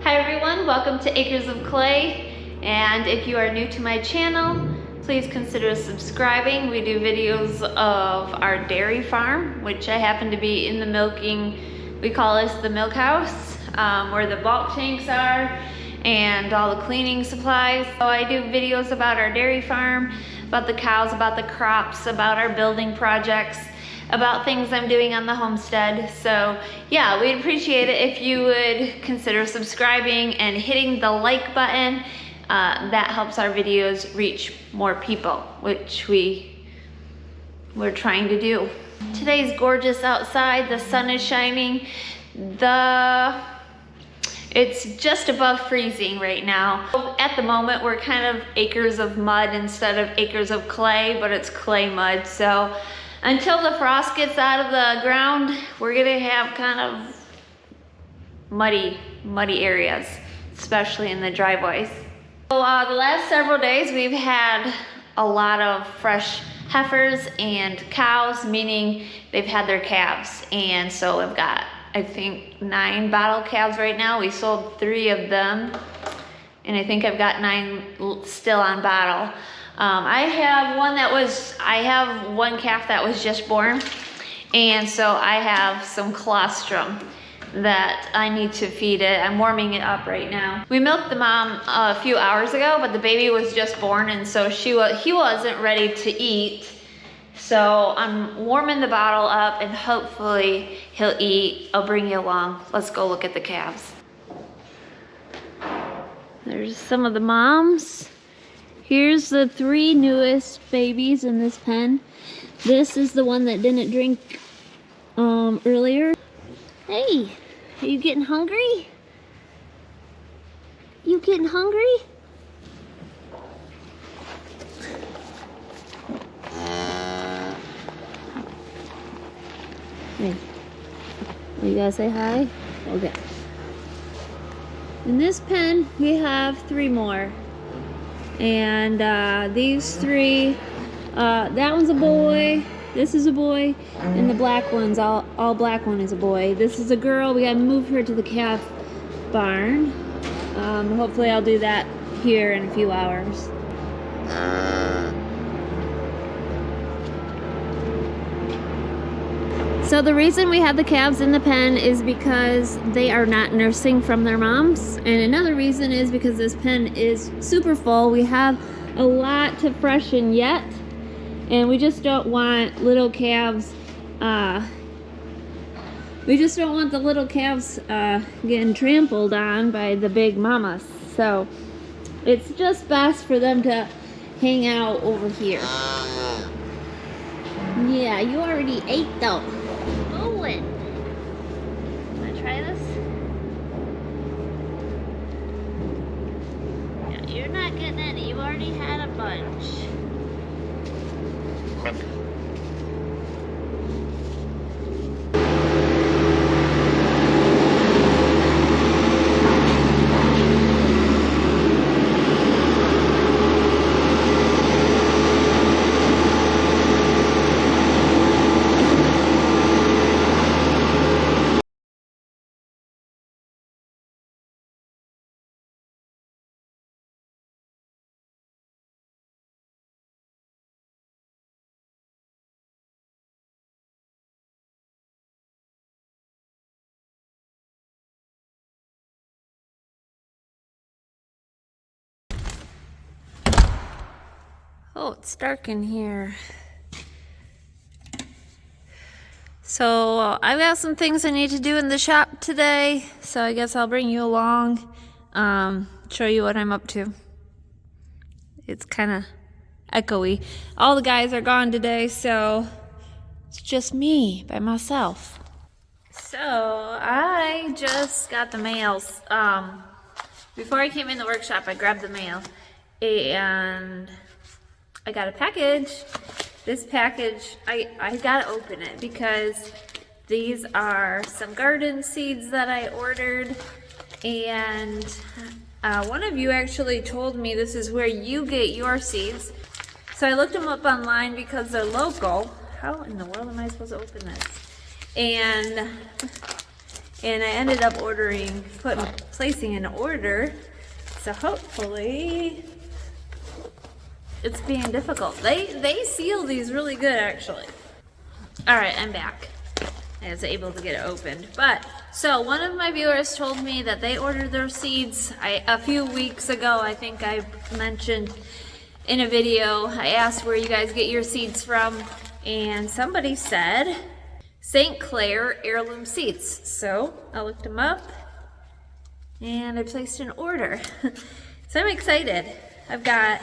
Hi everyone, welcome to Acres of Clay, and if you are new to my channel, please consider subscribing. We do videos of our dairy farm, which I happen to be in the milking, we call this the milk house, where the bulk tanks are and all the cleaning supplies. So I do videos about our dairy farm, about the cows, about the crops, about our building projects, about things I'm doing on the homestead. So yeah, we'd appreciate it if you would consider subscribing and hitting the like button. That helps our videos reach more people, which we're trying to do. Today's gorgeous outside, the sun is shining. It's just above freezing right now. At the moment, we're kind of acres of mud instead of acres of clay, but it's clay mud. So until the frost gets out of the ground, we're gonna have kind of muddy areas, especially in the driveways. So the last several days, we've had a lot of fresh heifers and cows, meaning they've had their calves. And so I've got, I think, 9 bottle calves right now. We sold 3 of them, and I think I've got 9 still on bottle. I have one calf that was just born, and so I have some colostrum that I need to feed it. I'm warming it up right now. We milked the mom a few hours ago, but the baby was just born, and so he wasn't ready to eat. So I'm warming the bottle up, and hopefully he'll eat. I'll bring you along. Let's go look at the calves. There's some of the moms. Here's the 3 newest babies in this pen. This is the one that didn't drink earlier. Hey, are you getting hungry? You getting hungry? Hey, you gotta say hi? Okay. In this pen, we have 3 more. And these 3, that one's a boy, this is a boy, and the black one's, all black one is a boy. This is a girl. We gotta move her to the calf barn. Hopefully I'll do that here in a few hours. So the reason we have the calves in the pen is because they are not nursing from their moms. And another reason is because this pen is super full. We have a lot to freshen yet. And we just don't want little calves, we just don't want the little calves getting trampled on by the big mamas. So it's just best for them to hang out over here. Yeah, you already ate though. Wanna try this? Yeah, you're not getting any. You already had a bunch. Oh, it's dark in here. So I've got some things I need to do in the shop today, so I guess I'll bring you along, show you what I'm up to. It's kind of echoey. All the guys are gone today, so it's just me by myself. So I just got the mails. Before I came in the workshop, I grabbed the mail, and I got a package. This package, I gotta open it because these are some garden seeds that I ordered, and one of you actually told me this is where you get your seeds. So I looked them up online because they're local. How in the world am I supposed to open this? And and I ended up placing an order. So hopefully it's being difficult. They seal these really good, actually. All right, I'm back. I was able to get it opened. But so one of my viewers told me that they ordered their seeds a few weeks ago. I think I mentioned in a video, I asked where you guys get your seeds from, and somebody said St. Clair Heirloom Seeds. So I looked them up and I placed an order. So I'm excited. Let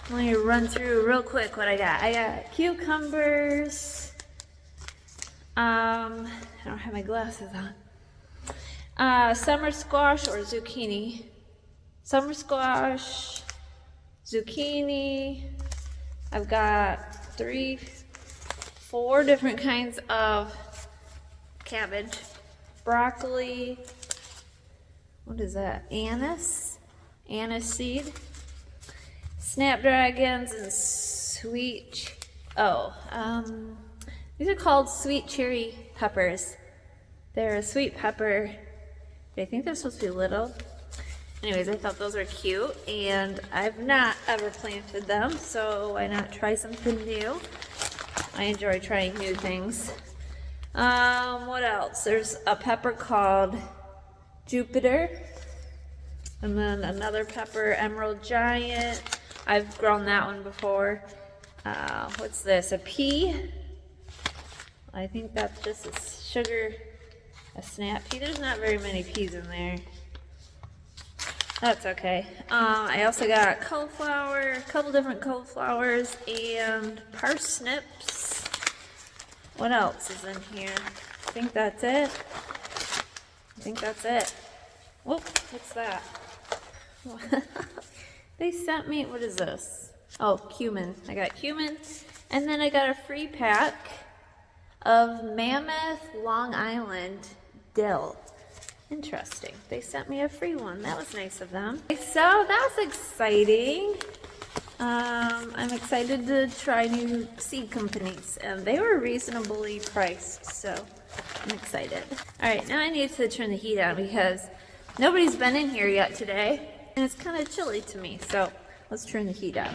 me run through real quick what I got. I got cucumbers. I don't have my glasses on. Summer squash or zucchini. Summer squash, zucchini. I've got 4 different kinds of cabbage. Broccoli. What is that? Anise seed. Snapdragons and these are called sweet cherry peppers. They're a sweet pepper. I think they're supposed to be little. Anyways, I thought those were cute, and I've not ever planted them, so why not try something new? I enjoy trying new things. What else? There's a pepper called Jupiter, and then another pepper, Emerald Giant. I've grown that one before. What's this? A pea? I think that's just a snap pea. There's not very many peas in there. That's okay. I also got cauliflower, a couple different cauliflowers, and parsnips. What else is in here? I think that's it. Whoop, what's that? They sent me, what is this? Oh, cumin. I got cumin, and then I got a free pack of Mammoth Long Island dill. Interesting. They sent me a free one. That was nice of them. So that's exciting. I'm excited to try new seed companies, and they were reasonably priced, so I'm excited. All right, now I need to turn the heat on because nobody's been in here yet today, and it's kind of chilly to me, so let's turn the heat on.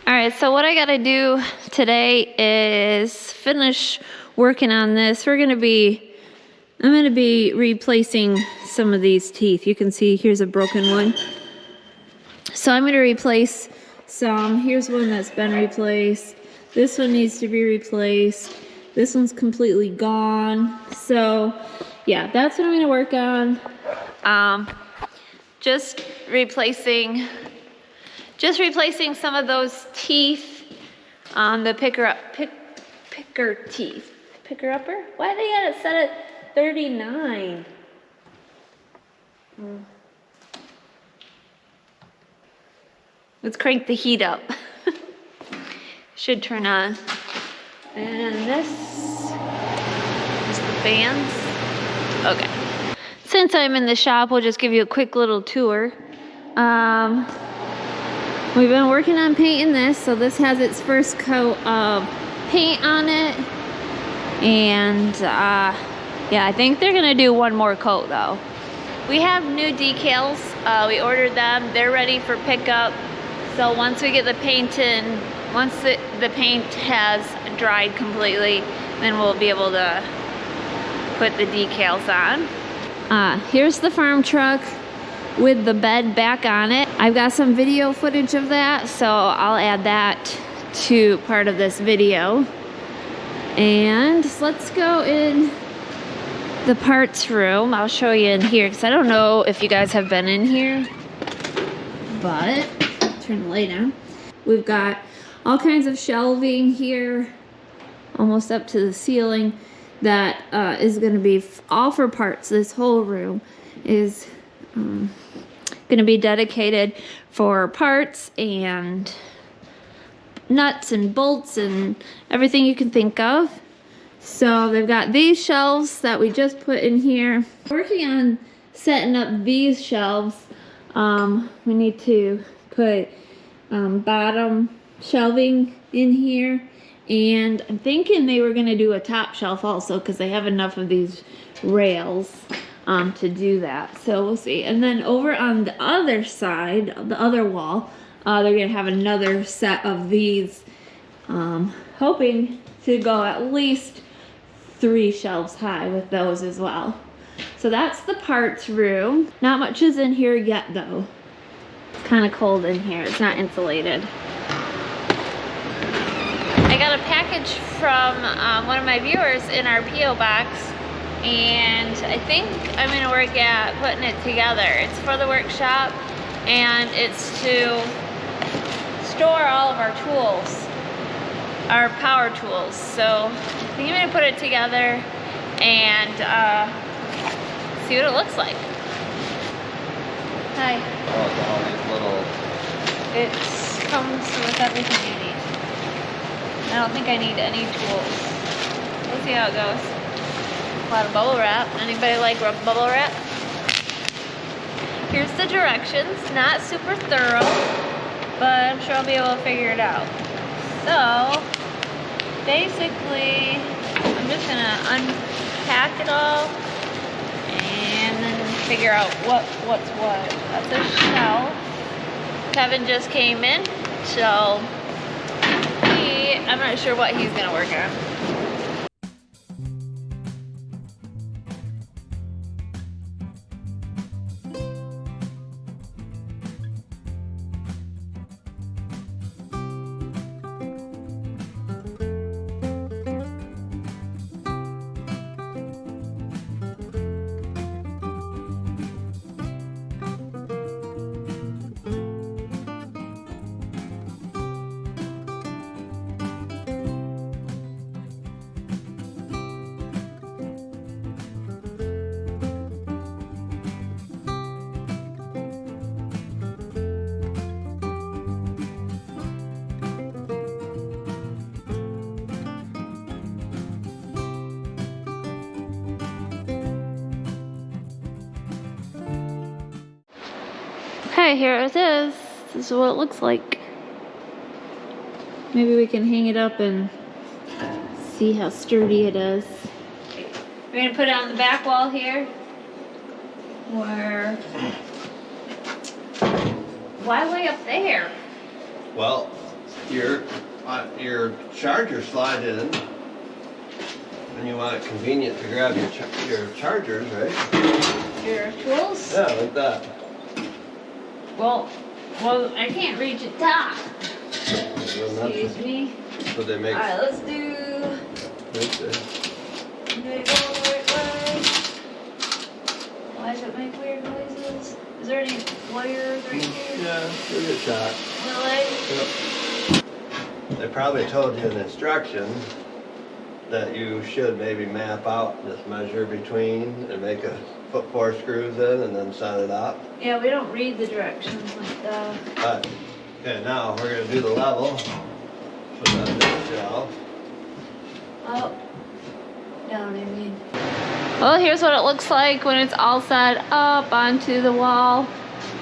All right, so what I gotta do today is finish working on this. I'm gonna be replacing some of these teeth. You can see here's a broken one. So I'm gonna replace some. Here's one that's been replaced. This one needs to be replaced. This one's completely gone. So yeah, that's what I'm gonna work on. Just replacing some of those teeth on the picker teeth. Picker upper? Why they got it set at 39? Let's crank the heat up. Should turn on. And this is the fans. Okay. Since I'm in the shop, we'll just give you a quick little tour. We've been working on painting this, so this has its first coat of paint on it. And yeah, I think they're gonna do one more coat though. We have new decals. We ordered them. They're ready for pickup. So once we get the paint in, once the paint has dried completely, then we'll be able to put the decals on. Here's the farm truck with the bed back on it. I've got some video footage of that, so I'll add that to part of this video. And let's go in the parts room. I'll show you in here because I don't know if you guys have been in here, but turn the light on. We've got all kinds of shelving here, almost up to the ceiling, that is going to be all for parts. This whole room is going to be dedicated for parts and nuts and bolts and everything you can think of. So they've got these shelves that we just put in here. Working on setting up these shelves. We need to put bottom shelving in here, and I'm thinking they were going to do a top shelf also because they have enough of these rails to do that. So we'll see. And then over on the other side, the other wall, they're gonna have another set of these, hoping to go at least 3 shelves high with those as well. So that's the parts room. Not much is in here yet though. It's kind of cold in here. It's not insulated. I got a package from one of my viewers in our P.O. box, and I think I'm gonna work at putting it together. It's for the workshop, and it's to store all of our tools, our power tools. So I think I'm gonna put it together and see what it looks like. Hi. Oh, it's all these little... It comes with everything you need. I don't think I need any tools. We'll see how it goes. A lot of bubble wrap. Anybody like bubble wrap? Here's the directions. Not super thorough, but I'm sure I'll be able to figure it out. So, basically, I'm just gonna unpack it all and then figure out what's what. That's a shelf. Kevin just came in, so I'm not sure what he's gonna work on. Okay, here it is. This is what it looks like. Maybe we can hang it up and see how sturdy it is. We're gonna put it on the back wall here. Why way up there? Well, your charger slide in, and you want it convenient to grab your chargers, right? Your tools? Yeah, like that. Well, I can't reach the top. Excuse me. That's what they make. Alright, let's do... Did I go the right way? Why does it make weird noises? Is there any wires right here? Yeah, give it a shot. Really? Yep. They probably told you in instructions that you should maybe map out this measure between and make put 4 screws in and then set it up. Yeah, we don't read the directions like that. But, okay, now we're going to do the level. Put that in the shelf. Oh, down I mean. Well, here's what it looks like when it's all set up onto the wall.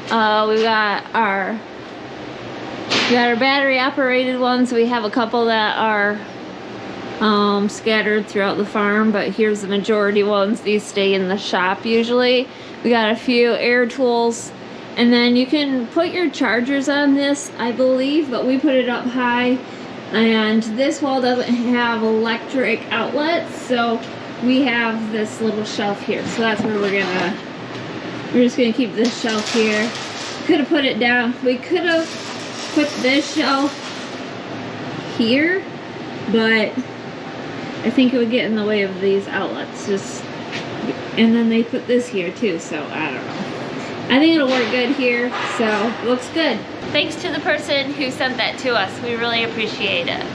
We got our battery operated ones. We have a couple that are scattered throughout the farm, but here's the majority ones. These stay in the shop usually. We got a few air tools, and then you can put your chargers on this, I believe, but we put it up high, and this wall doesn't have electric outlets, so we have this little shelf here. So that's where we're just gonna keep this shelf here. Could have put it down. We could have put this shelf here, but I think it would get in the way of these outlets. And then they put this here too, so I don't know. I think it'll work good here, so it looks good. Thanks to the person who sent that to us. We really appreciate it.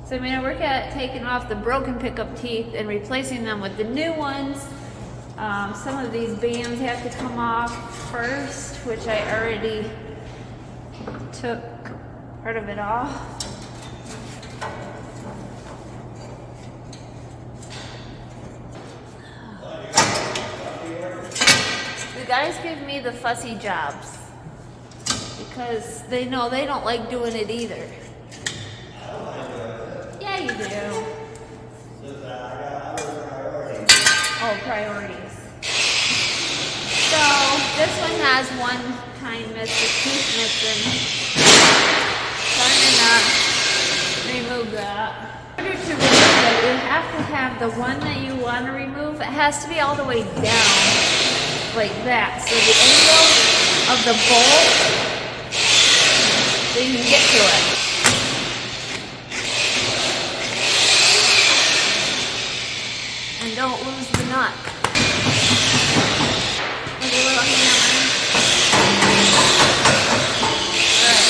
So I'm gonna work at taking off the broken pickup teeth and replacing them with the new ones. Some of these bands have to come off first, which I already took part of it off. The guys give me the fussy jobs because they know they don't like doing it either. Yeah, you do. Oh, priority. this one has one kind missing, tooth missing. So I'm gonna remove that. In order to remove it, you have to have the one that you want to remove. It has to be all the way down, like that. So the angle of the bolt, so you can get to it. And don't lose the nut. With a little hammer. Alright.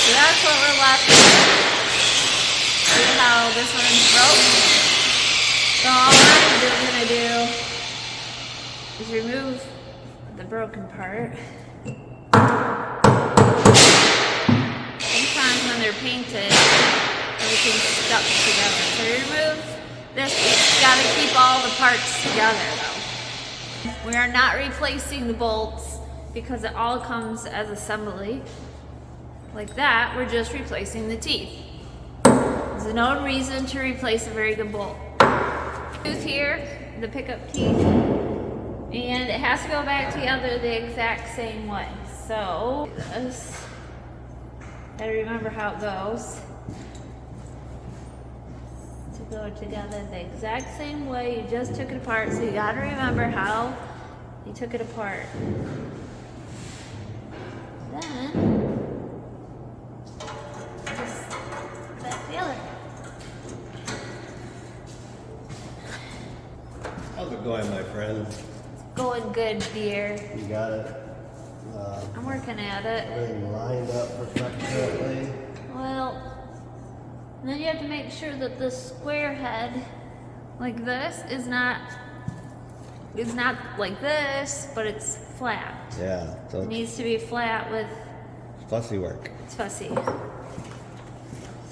So that's what we're left with. See how this one's broke? So all I'm gonna do is remove the broken part. Sometimes when they're painted, everything's stuck together. So remove this, you gotta keep all the parts together though. We are not replacing the bolts because it all comes as assembly. Like that, we're just replacing the teeth. There's no reason to replace a very good bolt. Tooth here, the pickup teeth, and it has to go back together the exact same way. So, this, gotta remember how it goes. To go together the exact same way, you just took it apart, so you gotta remember how you took it apart. Then, How's it going, my friend? It's going good, dear. You got it? I'm working at it. Everything lined up perfectly. Well, then you have to make sure that the square head, like this, is not like this, but it's flat. Yeah, so It needs to be flat with, it's fussy work. it's fussy.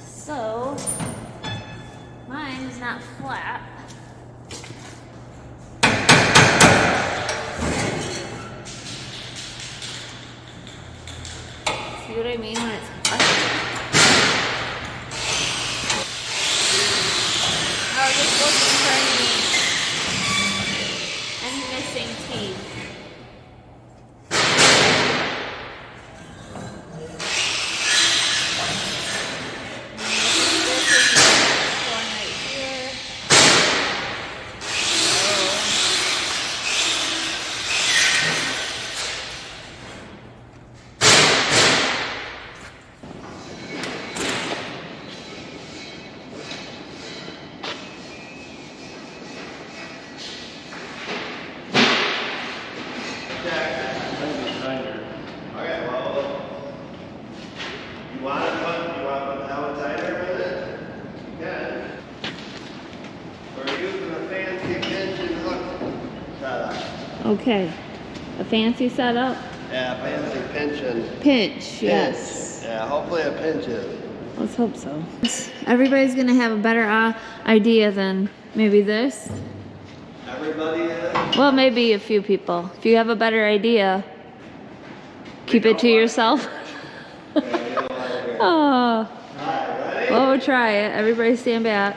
So, mine is not flat. See what I mean when it's fussy? I was just looking for any missing teeth. Okay, a fancy setup? Yeah, fancy pinching. Pinch, yes. Yeah, hopefully it pinches. Let's hope so. Everybody's gonna have a better idea than maybe this. Everybody is? Well, maybe a few people. If you have a better idea, keep it to yourself. Oh. Well, we'll try it. Everybody stand back.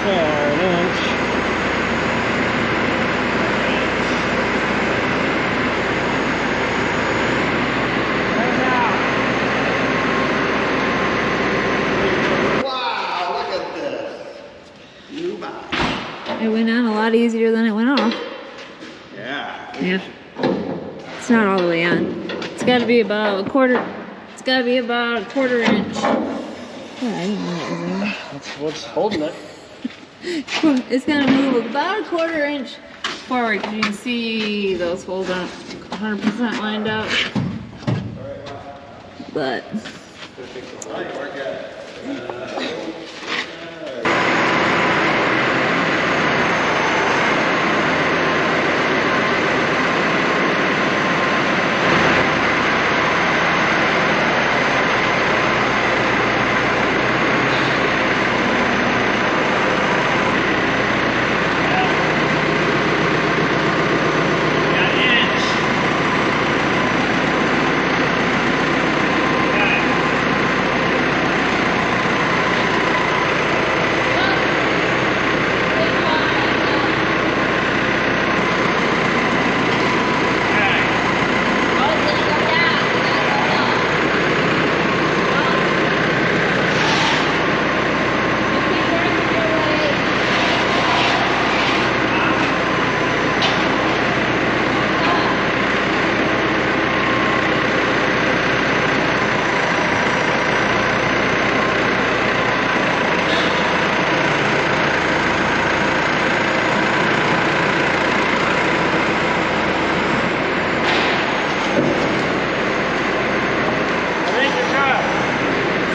an inch. Wow, look at this. New box. It went on a lot easier than it went off. Yeah. Yeah. It's not all the way on. It's got to be about a quarter. It's got to be about a quarter inch. Yeah, I didn't know that was in. That's what's holding it. It's gonna move about a quarter inch forward because you can see those holes aren't 100% lined up. But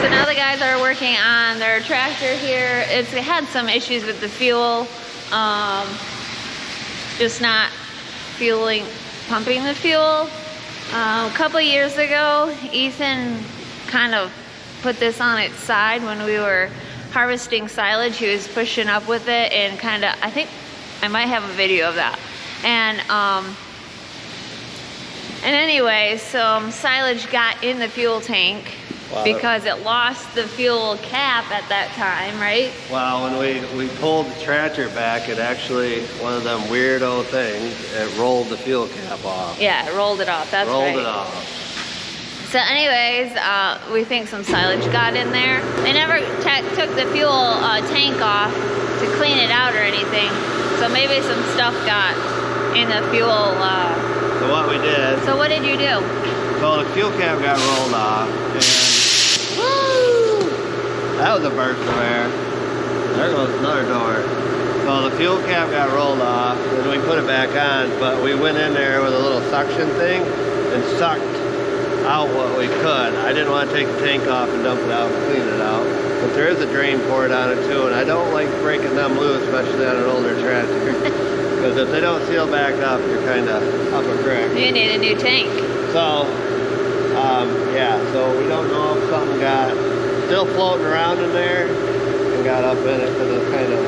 so now the guys are working on their tractor here. It had some issues with the fuel, just not pumping the fuel. A couple of years ago, Ethan kind of put this on its side when we were harvesting silage. He was pushing up with it and kind of, I think I might have a video of that. And anyway, some silage got in the fuel tank. Wow. Because it lost the fuel cap at that time, right? Well, when we pulled the tractor back, it actually, one of them weirdo things, it rolled the fuel cap off. Yeah, it rolled it off, that's right. Rolled it off. So anyways, we think some silage got in there. They never took the fuel tank off to clean it out or anything. So maybe some stuff got in the fuel. So what we did. So what did you do? So the fuel cap got rolled off, and woo! That was a burst of air. There goes another door. So the fuel cap got rolled off, and we put it back on, but we went in there with a little suction thing and sucked out what we could. I didn't want to take the tank off and dump it out and clean it out. But there is a drain poured on it too, and I don't like breaking them loose, especially on an older tractor. Because if they don't seal back up, you're kind of up a creek. You need a new tank. So, yeah, so we don't know if something got still floating around in there and got up in it because it's kind of,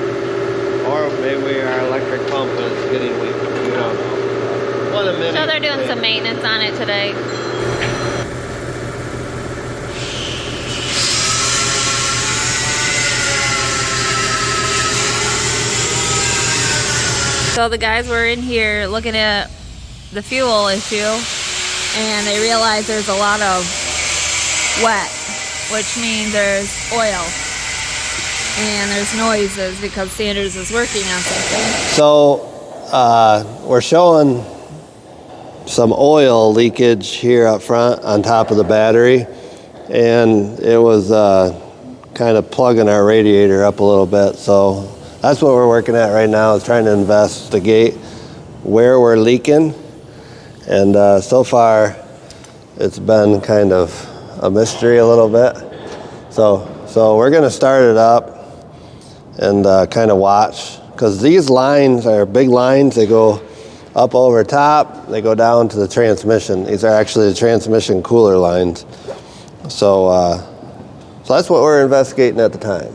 or maybe our electric pump is getting weak. We don't know. What a minute. So they're doing some maintenance on it today. So the guys were in here looking at the fuel issue, and they realized there's a lot of wet, which means there's oil, and there's noises because Sanders is working on something. So we're showing some oil leakage here up front on top of the battery, and it was kind of plugging our radiator up a little bit. So that's what we're working at right now, is trying to investigate where we're leaking. And so far, it's been kind of a mystery a little bit. So we're gonna start it up and kind of watch, because these lines are big lines. They go up over top, they go down to the transmission. These are actually the transmission cooler lines. So that's what we're investigating at the time.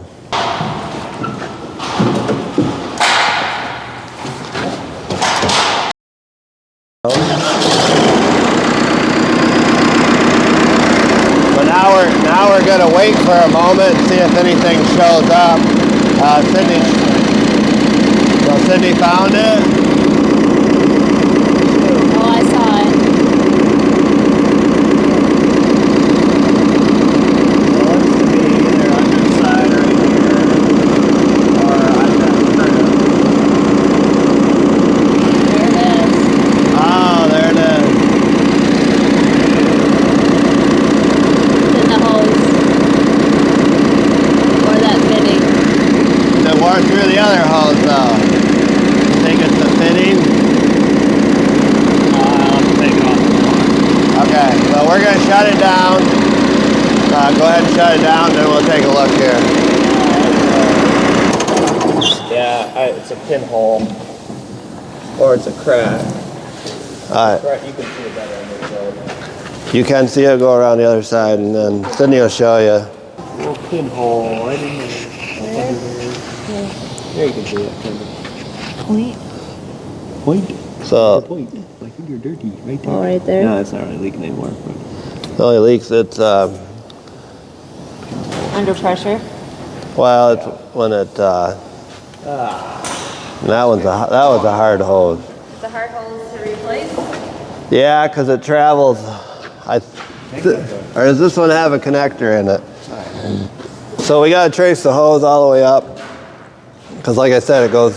Now we're going to wait for a moment and see if anything shows up. Sydney's So Sydney found it. Oh, I saw it. It looks to be either underside right here or on that curve. There it is. Oh, there it is. It's in the hose. Or that fitting. It wore through the other hose though. Think it's the fitting? I'll take it off. Okay, so we're gonna shut it down. Go ahead and shut it down, then we'll take a look here. Yeah, it's a pinhole. Or it's a crack. Alright, Right, you can see it better on this road. you can see it go around the other side, and then Sydney will show you. Little pinhole right in there. There you can see it. Point. Point. So Point. Like you're dirty right there. Oh, right there. No, it's not really leaking anymore. But it only leaks. It's Under pressure. well, it's when it. That was a hard hose. It's a hard hose to replace. Yeah, because it travels. Or does this one have a connector in it? So we gotta trace the hose all the way up, because like I said, it goes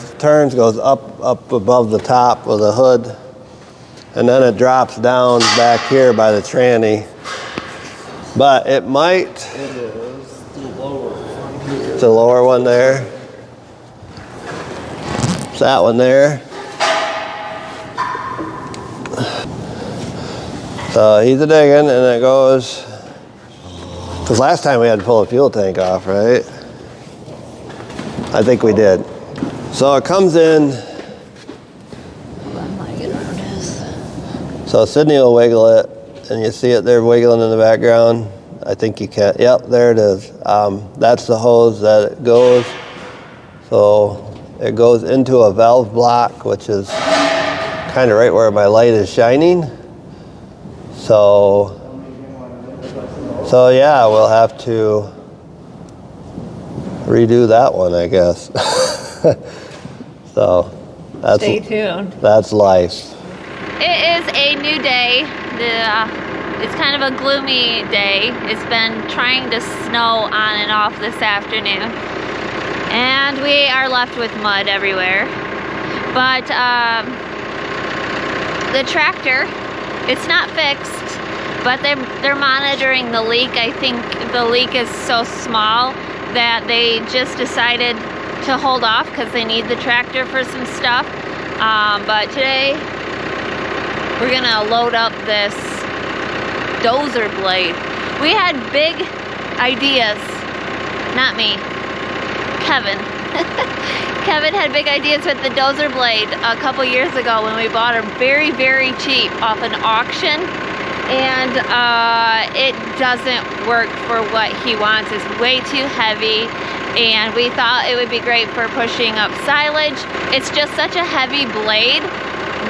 up above the top of the hood, and then it drops down back here by the tranny. But it might. it is the lower one here. It's the lower one there. It's that one there. So he's a digging, and it goes. Because last time we had to pull the fuel tank off, right? I think we did. So it comes in. So Sydney will wiggle it, and you see it there wiggling in the background. I think you can. Yep, there it is. That's the hose that it goes. So it goes into a valve block, which is kind of right where my light is shining. So yeah, we'll have to redo that one, I guess. So Stay tuned. that's life. It is a new day. It's kind of a gloomy day. It's been trying to snow on and off this afternoon. And we are left with mud everywhere. But the tractor, it's not fixed, but they're monitoring the leak. I think the leak is so small that they just decided to hold off because they need the tractor for some stuff. But today, we're gonna load up this dozer blade. We had big ideas, not me, Kevin. Kevin had big ideas with the dozer blade a couple years ago when we bought her very, very cheap off an auction. And it doesn't work for what he wants. It's way too heavy. And we thought it would be great for pushing up silage. It's just such a heavy blade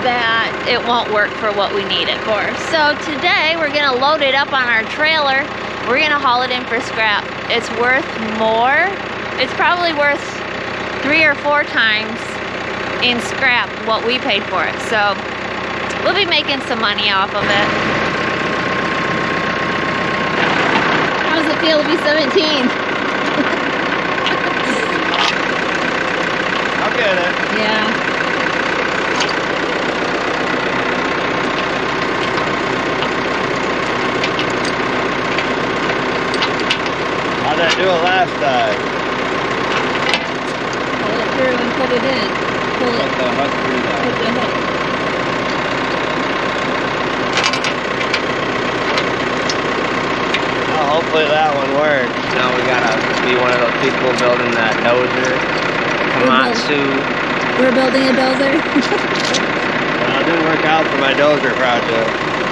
that it won't work for what we need it for. So today we're gonna load it up on our trailer. We're gonna haul it in for scrap. It's worth more. It's probably worth 3 or 4 times in scrap what we paid for it. So we'll be making some money off of it. How does it feel to be 17? I'll get it. Yeah. How'd I do it last time? Pull it through and put it in. Pull it. Put the hook through Put that. the hook. Well, hopefully that one works. Now we gotta be one of those people building that dozer. Komatsu. We're building a dozer. Well, it didn't work out for my dozer project.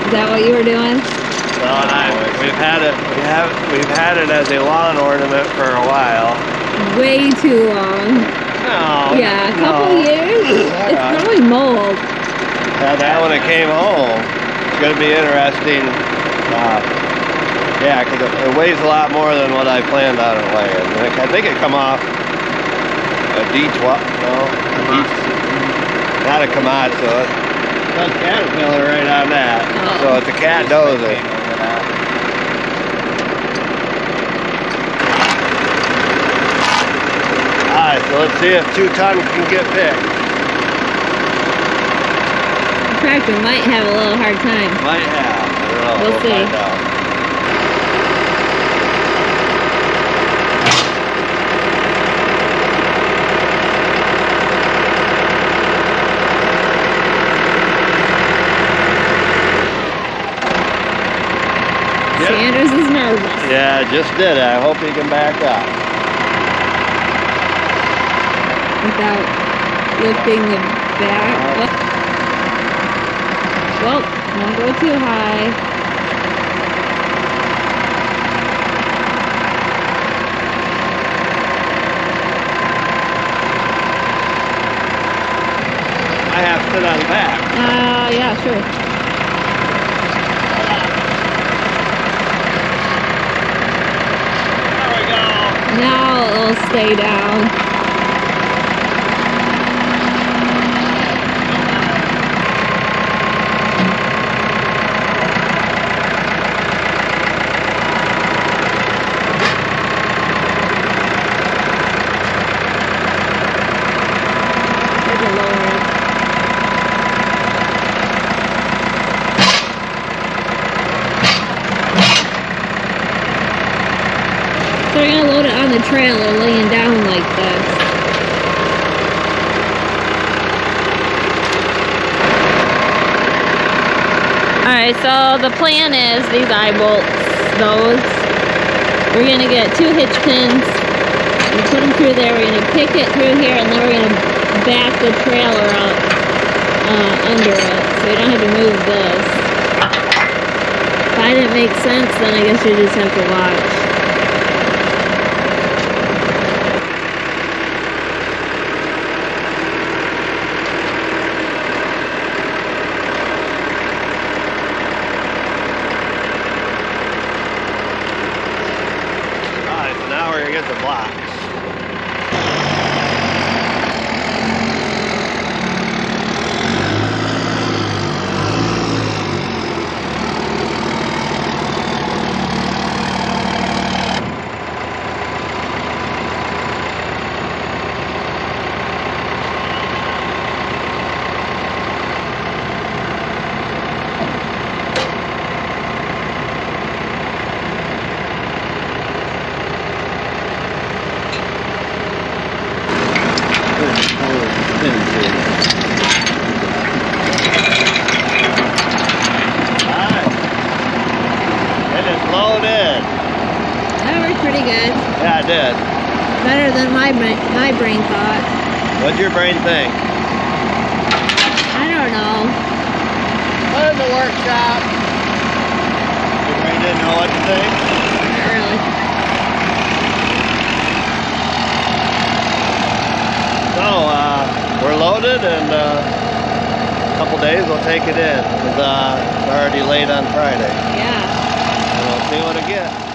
Is that what you were doing? So we've had it as a lawn ornament for a while. Way too long. No. Yeah, a couple no. years. It's probably mold. Yeah, that when it came home, it's gonna be interesting. Yeah, because it weighs a lot more than what I planned on it weighing. I think it come off A D12, no, not a Komatsu. It says Caterpillar right on that. Oh. So it's a cat dozer. Alright, so let's see if 2 ton can get picked. The tractor might have a little hard time. Might have. I don't know. We'll see. Find out. Sanders is nervous. Yeah, just did it. I hope he can back up. Without lifting the back. Well, don't go too high. I have to sit on the back. Yeah, sure. There we go. Now it'll stay down. So we're gonna load it on the trailer, laying down like this. Alright, so the plan is these eye bolts, those. We're gonna get 2 hitch pins and put them through there. We're gonna pick it through here and then we're gonna back the trailer up under it so we don't have to move this. If I didn't make sense, then I guess you just have to watch. Now we're gonna get the blocks. Pretty good. Yeah, I did. Better than my brain thought. What'd your brain think? I don't know. Put in the workshop. Your brain didn't know what to think? Not really. So, we're loaded and a couple days we'll take it in. It's already late on Friday. Yeah. And we'll see what it gets.